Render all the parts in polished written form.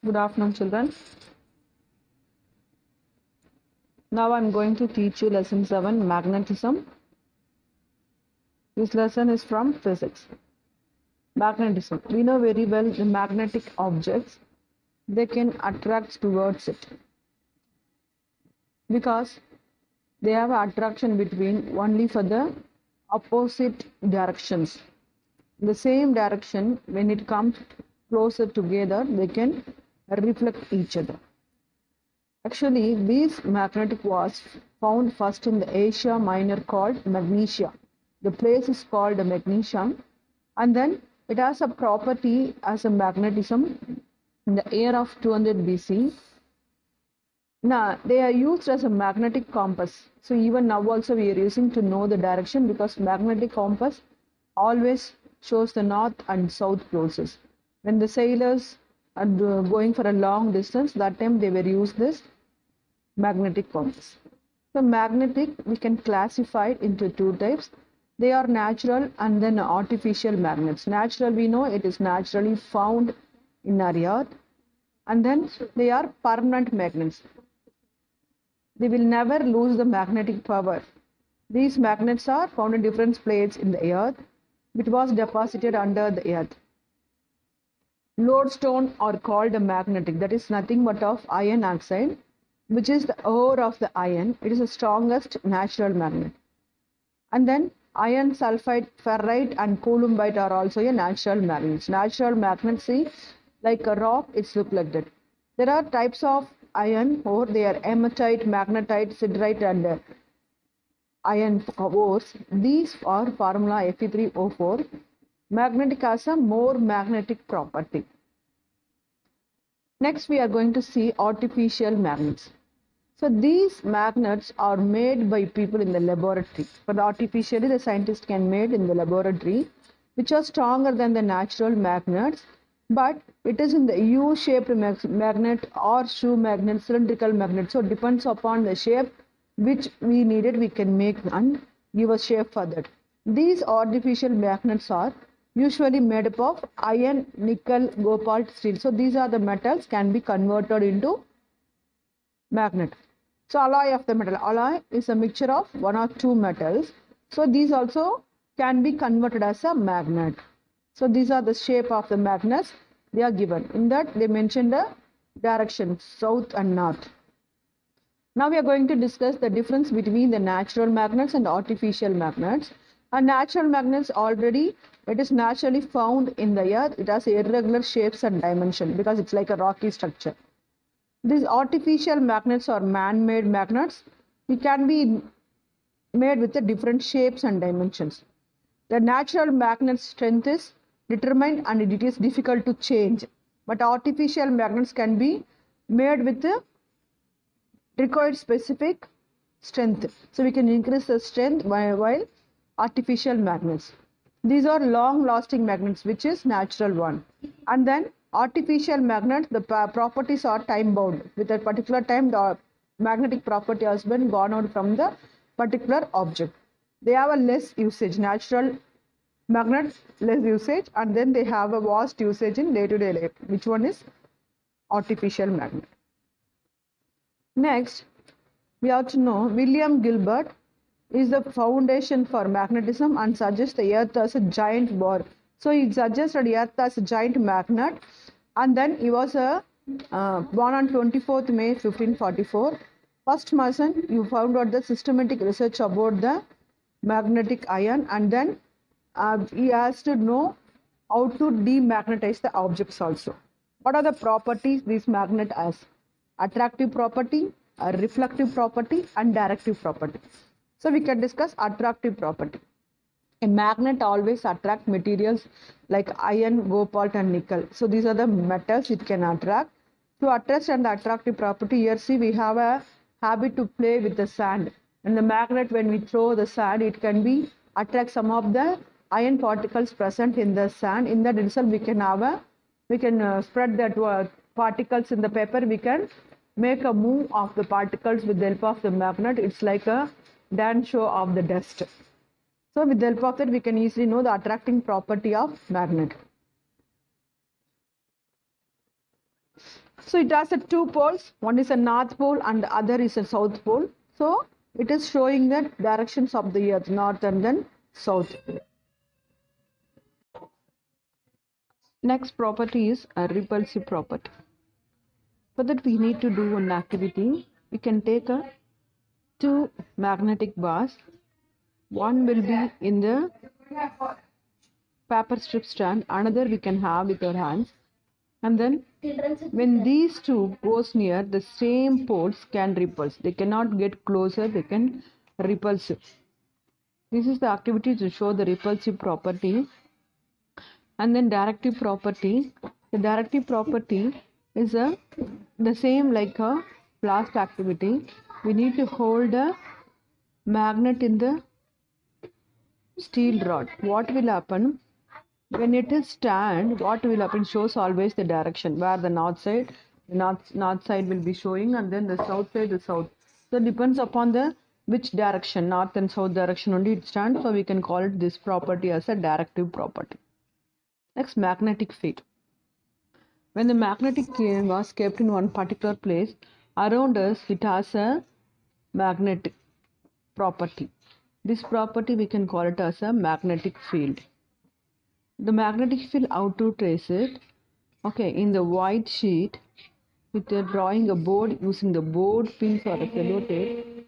Good afternoon, children. Now I'm going to teach you lesson 7, magnetism. This lesson is from physics. Magnetism. We know very well the magnetic objects, they can attract towards it because they have attraction between only for the opposite directions. In the same direction, when it comes closer together, they can reflect each other. Actually, this magnetic was found first in the Asia Minor called Magnesia. The place is called Magnesia, and then it has a property as a magnetism in the year of 200 BC. Now, they are used as a magnetic compass. So even now also we are using to know the direction because magnetic compass always shows the north and south poses. When the sailors are going for a long distance, that time they were used this magnetic compass. So magnetic, we can classify it into two types. They are natural and then artificial magnets. Natural, we know it is naturally found in our earth, and then they are permanent magnets. They will never lose the magnetic power. These magnets are found in different places in the earth, which was deposited under the earth. Lodestone are called a magnetic, that is nothing but of iron oxide, which is the ore of the iron. It is the strongest natural magnet. And then iron sulfide, ferrite and columbite are also a natural magnets. Natural magnets, see, like a rock, it's look like that. There are types of iron ore. They are hematite, magnetite, siderite and iron ores. These are formula Fe3O4. Magnetic has a more magnetic property. Next we are going to see artificial magnets. So these magnets are made by people in the laboratory. But artificially the scientists can make in the laboratory, which are stronger than the natural magnets. But it is in the U-shaped magnet or shoe magnet, cylindrical magnet. So it depends upon the shape which we needed, we can make and give a shape for that. These artificial magnets are usually made up of iron, nickel, cobalt, steel. So these are the metals can be converted into magnet. So alloy of the metal. Alloy is a mixture of one or two metals. So these also can be converted as a magnet. So these are the shape of the magnets they are given. In that they mentioned the direction south and north. Now we are going to discuss the difference between the natural magnets and artificial magnets. And natural magnets already, it is naturally found in the earth. It has irregular shapes and dimension because it's like a rocky structure. These artificial magnets are man-made magnets. It can be made with the different shapes and dimensions. The natural magnet strength is determined and it is difficult to change. But artificial magnets can be made with the required specific strength. So we can increase the strength while artificial magnets. These are long-lasting magnets, which is natural one. And then artificial magnets, the properties are time-bound. With a particular time, the magnetic property has been gone out from the particular object. They have a less usage. Natural magnets, less usage, and then they have a vast usage in day-to-day life. Which one is artificial magnet? Next, we have to know William Gilbert is the foundation for magnetism and suggests the earth as a giant ball. So he suggested the earth as a giant magnet, and then he was born on 24th May 1544. First Mason, you found out the systematic research about the magnetic iron, and then he has to know how to demagnetize the objects also. What are the properties this magnet has? Attractive property, a reflective property and directive property. So we can discuss attractive property. A magnet always attracts materials like iron, cobalt and nickel. So these are the metals it can attract. To understand the attractive property, here see we have a habit to play with the sand. And the magnet, when we throw the sand, it can be attract some of the iron particles present in the sand. In that itself we can have spread that particles in the paper. We can make a move of the particles with the help of the magnet. It's like a dance show of the dust. So with the help of that we can easily know the attracting property of magnet. So it has two poles. One is a north pole and the other is a south pole. So it is showing the directions of the earth, north and then south. Next property is a repulsive property. For that we need to do one activity. We can take two magnetic bars. One will be in the paper strip stand, another we can have with our hands. And then when these two goes near, the same poles can repulse. They cannot get closer, they can repulse. This is the activity to show the repulsive property. And then directive property. The directive property is the same like a blast activity. We need to hold a magnet in the steel rod. What will happen? When it is stand, what will happen? Shows always the direction where the north side will be showing, and then the south side, the south. So it depends upon the which direction, north and south direction only it stands. So we can call it this property as a directive property. Next, magnetic field. When the magnetic field was kept in one particular place, around us it has a magnetic property. This property we can call it as a magnetic field. The magnetic field, how to trace it? Okay, in the white sheet, with drawing a board using the board pins or a sellotape,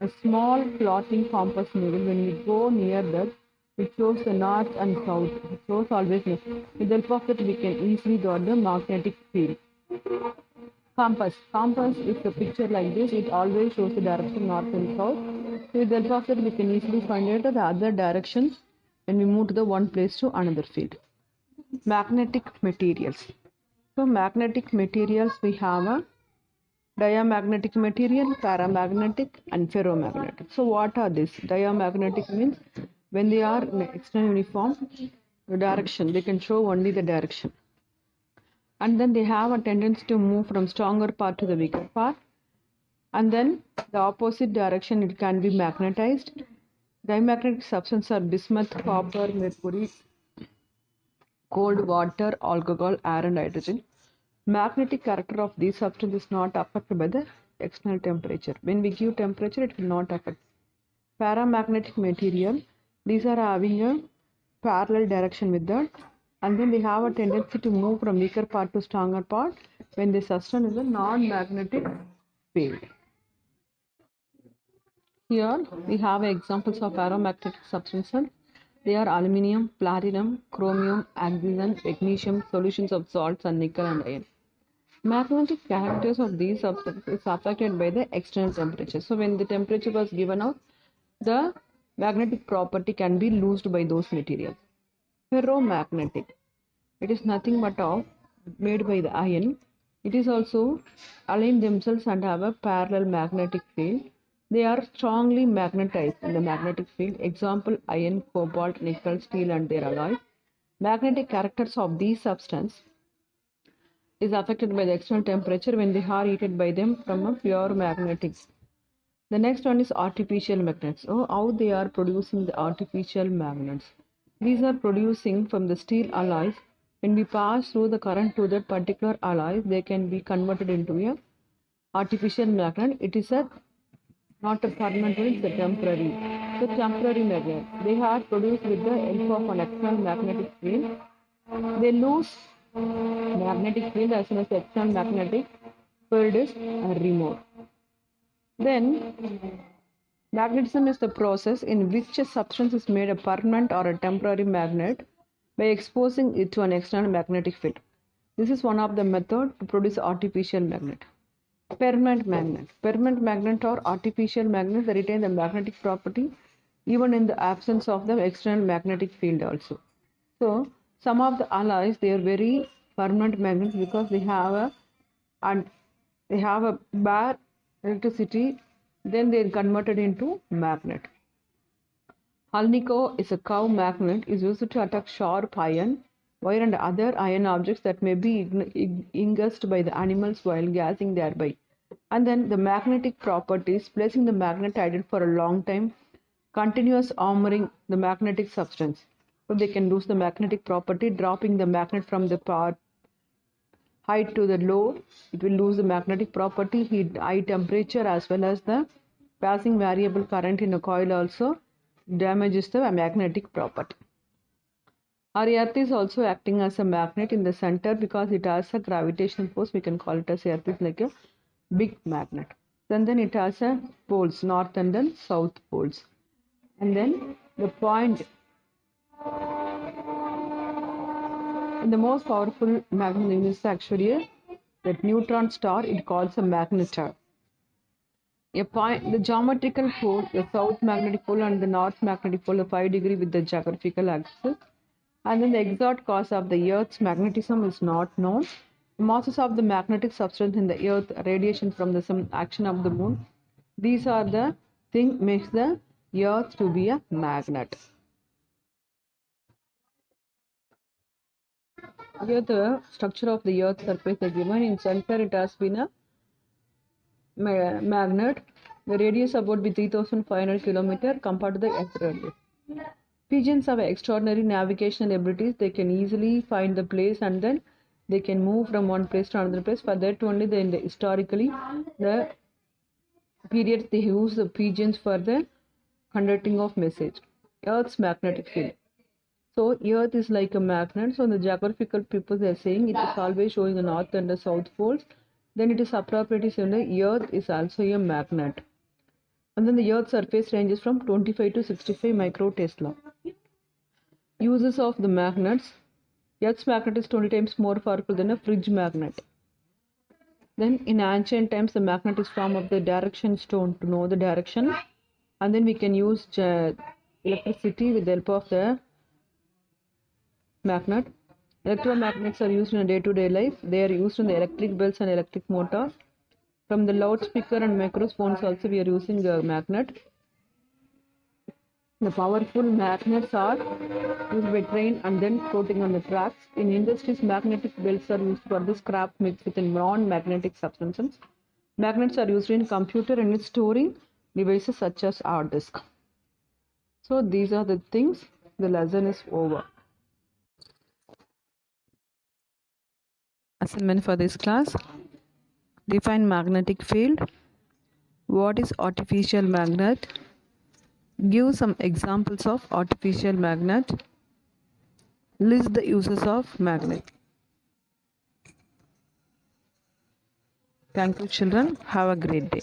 a small plotting compass needle. When we go near that, it shows the north and south. It shows always north. With the help of it, we can easily draw the magnetic field. Compass. Compass is a picture like this. It always shows the direction north and south. So with the help of it, we can easily find out the other directions when we move to the one place to another field. Magnetic materials. So magnetic materials, we have a diamagnetic material, paramagnetic and ferromagnetic. So what are these? Diamagnetic means when they are in external uniform direction, they can show only the direction. And then they have a tendency to move from stronger part to the weaker part. And then the opposite direction, it can be magnetized. Diamagnetic substances are bismuth, copper, mercury, cold water, alcohol, air and hydrogen. Magnetic character of these substances is not affected by the external temperature. When we give temperature, it will not affect. Paramagnetic material, these are having a parallel direction with that, and then they have a tendency to move from weaker part to stronger part when they sustain in the non-magnetic field. Here we have examples of paramagnetic substances. They are aluminium, platinum, chromium, oxygen, magnesium, solutions of salts, and nickel and iron. Magnetic characters of these substances is affected by the external temperature. So when the temperature was given out, the magnetic property can be loosed by those materials. Ferromagnetic. It is nothing but of made by the iron. It is also aligned themselves and have a parallel magnetic field. They are strongly magnetized in the magnetic field. Example, iron, cobalt, nickel, steel and their alloys. Magnetic characters of these substances is affected by the external temperature when they are heated by them from a pure magnetics. The next one is artificial magnets. Oh, how they are producing the artificial magnets. These are producing from the steel alloys. When we pass through the current to that particular alloy, they can be converted into a artificial magnet. It is a not a permanent one, it's a temporary. So temporary magnet. They are produced with the help of an external magnetic field. They lose magnetic field as soon as the external magnetic field is removed. Then magnetism is the process in which a substance is made a permanent or a temporary magnet by exposing it to an external magnetic field. This is one of the methods to produce artificial magnet. Permanent magnet. Permanent magnet or artificial magnet, they retain the magnetic property even in the absence of the external magnetic field also. So some of the alloys, they are very permanent magnets because they have a bare electricity, then they are converted into magnet. Alnico is a cow magnet, is used to attack sharp iron, wire and other iron objects that may be ingest by the animals while gassing thereby. And then the magnetic properties, placing the magnet idle for a long time, continuous armoring the magnetic substance. So they can lose the magnetic property, dropping the magnet from the part height to the load, it will lose the magnetic property. Heat, high temperature, as well as the passing variable current in a coil also damages the magnetic property. Our earth is also acting as a magnet in the center because it has a gravitational force. We can call it as earth is like a big magnet. Then it has a poles, north and then south poles. And then the point, the most powerful magnet is actually that neutron star. It calls a magnetar. A point, the geometrical pole, the south magnetic pole and the north magnetic pole are 5 degrees with the geographical axis. And then the exact cause of the Earth's magnetism is not known. The masses of the magnetic substance in the Earth, radiation from the sun, action of the moon, these are the thing makes the Earth to be a magnet. Here the structure of the Earth's surface is given. In center it has been a magnet. The radius about be 3,500 kilometers compared to the Earth radius. Pigeons have extraordinary navigational abilities. They can easily find the place and then they can move from one place to another place. For that only, historically, the periods they use the pigeons for the conducting of message. Earth's magnetic field. So Earth is like a magnet. So the geographical people they are saying it is always showing the north and the south poles. Then it is appropriately said the Earth is also a magnet. And then the Earth's surface ranges from 25 to 65 microtesla. Uses of the magnets. Earth's magnet is 20 times more powerful than a fridge magnet. Then in ancient times, the magnet is form of the direction stone to know the direction. And then we can use electricity with the help of the magnet. Electromagnets are used in day-to-day life. They are used in the electric bells and electric motors. From the loudspeaker and microphones also we are using a magnet. The powerful magnets are used by train and then floating on the tracks. In industries, magnetic belts are used for the scrap mixed with non-magnetic substances. Magnets are used in computer and in storing devices such as hard disk. So these are the things. The lesson is over. Assignment for this class. Define magnetic field. What is artificial magnet? Give some examples of artificial magnet. List the uses of magnet. Thank you, children. Have a great day.